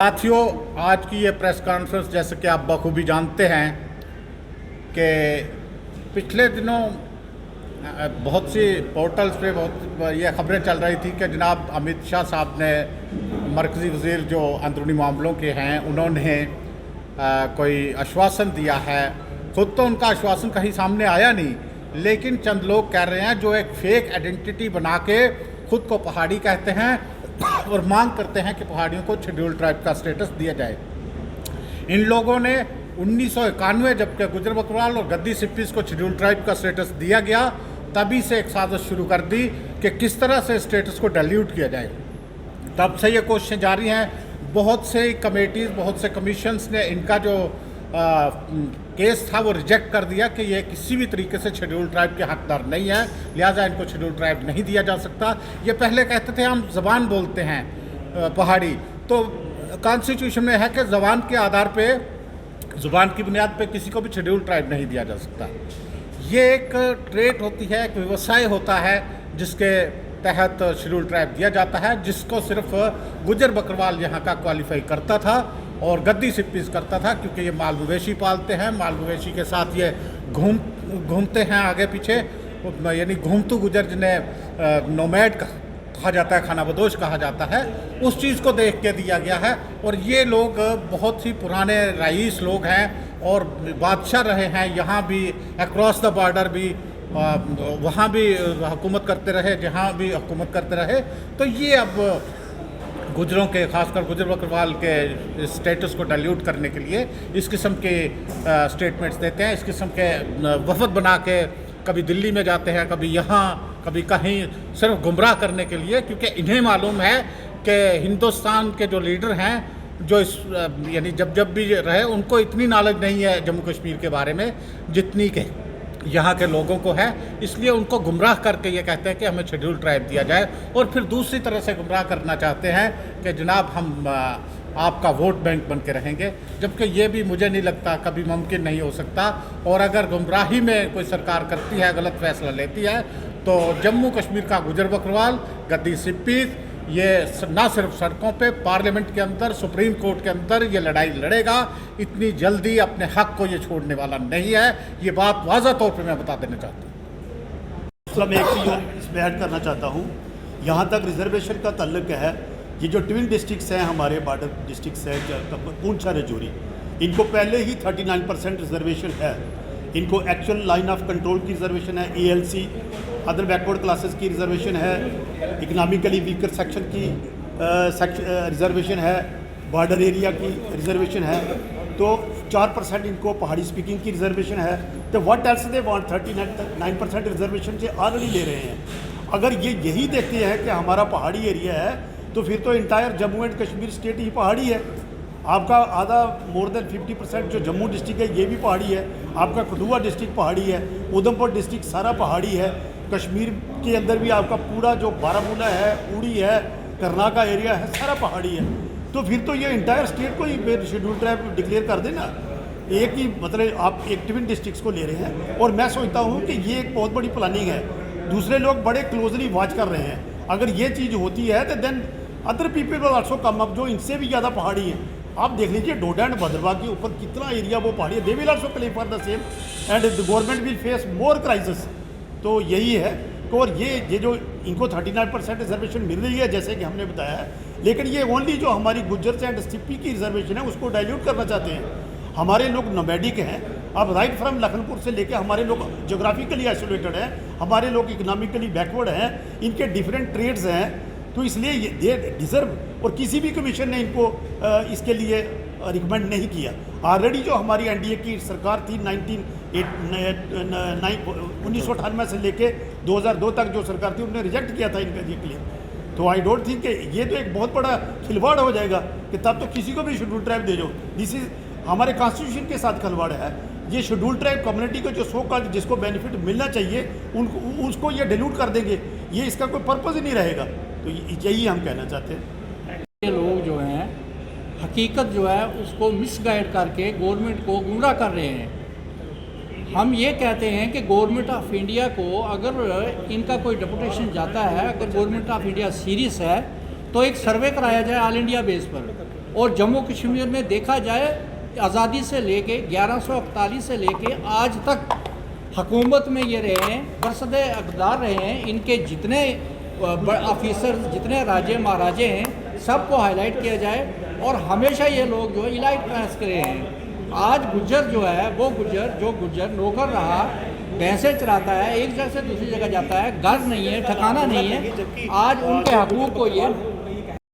साथियों, आज की ये प्रेस कॉन्फ्रेंस जैसे कि आप बखूबी जानते हैं कि पिछले दिनों बहुत सी पोर्टल्स पे बहुत ये खबरें चल रही थी कि जनाब अमित शाह साहब ने मरकज़ी वज़ीर जो अंदरूनी मामलों के हैं उन्होंने कोई आश्वासन दिया है। खुद तो उनका आश्वासन कहीं सामने आया नहीं, लेकिन चंद लोग कह रहे हैं जो एक फेक आइडेंटिटी बना के खुद को पहाड़ी कहते हैं और मांग करते हैं कि पहाड़ियों को शेड्यूल ट्राइब का स्टेटस दिया जाए। इन लोगों ने 1991 जबकि गुजर बकरवाल और गद्दी सिप्पीज़ को शेड्यूल ट्राइब का स्टेटस दिया गया, तभी से एक साजिश शुरू कर दी कि किस तरह से स्टेटस को डाइल्यूट किया जाए। तब से ये कोशिशें जारी हैं। बहुत से कमेटीज़, बहुत से कमीशंस ने इनका जो केस था वो रिजेक्ट कर दिया कि ये किसी भी तरीके से शेड्यूल ट्राइब के हकदार नहीं है, लिहाजा इनको शेड्यूल ट्राइब नहीं दिया जा सकता। ये पहले कहते थे हम ज़बान बोलते हैं पहाड़ी, तो कॉन्स्टिट्यूशन में है कि ज़बान के आधार पे, ज़ुबान की बुनियाद पे किसी को भी शेड्यूल ट्राइब नहीं दिया जा सकता। ये एक ट्रेट होती है, एक व्यवसाय होता है जिसके तहत शेड्यूल ट्राइब दिया जाता है, जिसको सिर्फ गुजर बकरवाल यहाँ का क्वालिफाई करता था और गद्दी सिप्पीज़ करता था, क्योंकि ये माल मवेशी पालते हैं। माल मवेशी के साथ ये घूमते हैं आगे पीछे, यानी घूमतू गुजर जिन्हें नोमैड कहा जाता है, खाना बदोश कहा जाता है, उस चीज़ को देख के दिया गया है। और ये लोग बहुत ही पुराने रईस लोग हैं और बादशाह रहे हैं, यहाँ भी अक्रॉस द बॉर्डर भी, वहाँ भी हुकूमत करते रहे, जहाँ भी हुकूमत करते रहे। तो ये अब गुजरों के, खासकर गुजर बकरवाल के स्टेटस को डाइल्यूट करने के लिए इस किस्म के स्टेटमेंट्स देते हैं, इस किस्म के वफद बना के कभी दिल्ली में जाते हैं, कभी यहाँ, कभी कहीं, सिर्फ गुमराह करने के लिए, क्योंकि इन्हें मालूम है कि हिंदुस्तान के जो लीडर हैं, जो इस यानी जब भी रहे, उनको इतनी नॉलेज नहीं है जम्मू कश्मीर के बारे में जितनी के यहाँ के लोगों को है। इसलिए उनको गुमराह करके ये कहते हैं कि हमें शेड्यूल ट्राइब दिया जाए, और फिर दूसरी तरह से गुमराह करना चाहते हैं कि जनाब हम आपका वोट बैंक बन के रहेंगे, जबकि ये भी मुझे नहीं लगता कभी मुमकिन नहीं हो सकता। और अगर गुमराही में कोई सरकार करती है, गलत फैसला लेती है, तो जम्मू कश्मीर का गुजर बकरवाल, गद्दी सिप्पीज़ ये ना सिर्फ सड़कों पे, पार्लियामेंट के अंदर, सुप्रीम कोर्ट के अंदर ये लड़ाई लड़ेगा। इतनी जल्दी अपने हक को ये छोड़ने वाला नहीं है। ये बात वाज़ा तौर पे मैं बता देना चाहता हूँ। मैं एक चीज़ और इसमें ऐड करना चाहता हूँ। यहाँ तक रिजर्वेशन का ताल्लुक है, ये जो ट्विन डिस्ट्रिक्ट्स हैं, हमारे बॉर्डर डिस्ट्रिक्ट्स हैं, पूंछ राजौरी, इनको पहले ही 39% रिजर्वेशन है। इनको एक्चुअल लाइन ऑफ कंट्रोल की रिजर्वेशन है, ALC, अदर बैकवर्ड क्लासेस की रिजर्वेशन है, इकनॉमिकली वीकर सेक्शन की रिजर्वेशन है, बॉर्डर एरिया की रिजर्वेशन है। तो 4% इनको पहाड़ी स्पीकिंग की रिजर्वेशन है। तो what else they want, 39% reservation से ऑलरेडी ले रहे हैं। अगर ये यही देखते हैं कि हमारा पहाड़ी एरिया है, तो फिर तो entire Jammu and Kashmir state ही पहाड़ी है। आपका आधा मोर देन 50% जो जम्मू डिस्ट्रिक्ट है ये भी पहाड़ी है, आपका कठुआ डिस्ट्रिक्ट पहाड़ी है, उधमपुर डिस्ट्रिक्ट सारा पहाड़ी है, कश्मीर के अंदर भी आपका पूरा जो बारामूला है, उड़ी है, करनाका एरिया है, सारा पहाड़ी है। तो फिर तो ये इंटायर स्टेट को ही शेड्यूल ट्राइब डिक्लेयर कर देना। एक ही मतलब आप एक ट्विन डिस्ट्रिक्ट्स को ले रहे हैं, और मैं सोचता हूँ कि ये एक बहुत बड़ी प्लानिंग है। दूसरे लोग बड़े क्लोजली वॉच कर रहे हैं। अगर ये चीज़ होती है तो then other people will also come up, जो इनसे भी ज़्यादा पहाड़ी है। आप देख लीजिए डोडा एंड भद्रवाह के ऊपर कितना एरिया वो पहाड़ी है। They will also claim for the same and the government will face more crisis. तो यही है। और ये जो इनको 39% रिजर्वेशन मिल रही है, जैसे कि हमने बताया है, लेकिन ये ओनली जो हमारी गुज्जर एंड सिप्पी की रिजर्वेशन है उसको डाइल्यूट करना चाहते हैं। हमारे लोग नोमैडिक हैं। अब राइट फ्रॉम लखनपुर से लेके हमारे लोग जोग्राफिकली आइसोलेटेड हैं, हमारे लोग इकोनॉमिकली बैकवर्ड हैं, इनके डिफरेंट ट्रेड्स हैं। तो इसलिए ये डिज़र्व, और किसी भी कमीशन ने इनको इसके लिए रिकमेंड नहीं किया। ऑलरेडी जो हमारी NDA की सरकार थी 1998 से लेके 2002 तक जो सरकार थी, उन्होंने रिजेक्ट किया था इनका ये क्लेम। तो आई डोंट थिंक कि ये तो एक बहुत बड़ा खिलवाड़ हो जाएगा कि तब तो किसी को भी शेड्यूल ट्राइब दे दो। दिस इज हमारे कॉन्स्टिट्यूशन के साथ खिलवाड़ है। ये शेड्यूल ट्राइब कम्युनिटी को जो सो कॉल्ड जिसको बेनिफिट मिलना चाहिए उनको उसको ये डिल्यूट कर देंगे। ये इसका कोई पर्पज़ ही नहीं रहेगा। तो यही हम कहना चाहते हैं। ये लोग जो हैं हकीकत जो है उसको मिसगाइड करके गवर्नमेंट को गुमराह कर रहे हैं। हम ये कहते हैं कि गवर्नमेंट ऑफ इंडिया को अगर इनका कोई डेपुटेशन जाता है, अगर गवर्नमेंट ऑफ इंडिया सीरियस है, तो एक सर्वे कराया जाए ऑल इंडिया बेस पर, और जम्मू कश्मीर में देखा जाए आज़ादी से लेके 1141 से लेके आज तक हुकूमत में ये रहे हैं, बरसदे अक़दार रहे हैं। इनके जितने ऑफिसर, जितने राजे महाराजे हैं, सबको हाईलाइट किया जाए और हमेशा ये लोग जो है इलाइट पास करे हैं। आज गुज्जर जो है वो गुज्जर नौकर रहा, भैंसे चराता है, एक जगह से दूसरी जगह जाता है, घर नहीं है, ठिकाना नहीं है। आज उनके हकूक़ को ये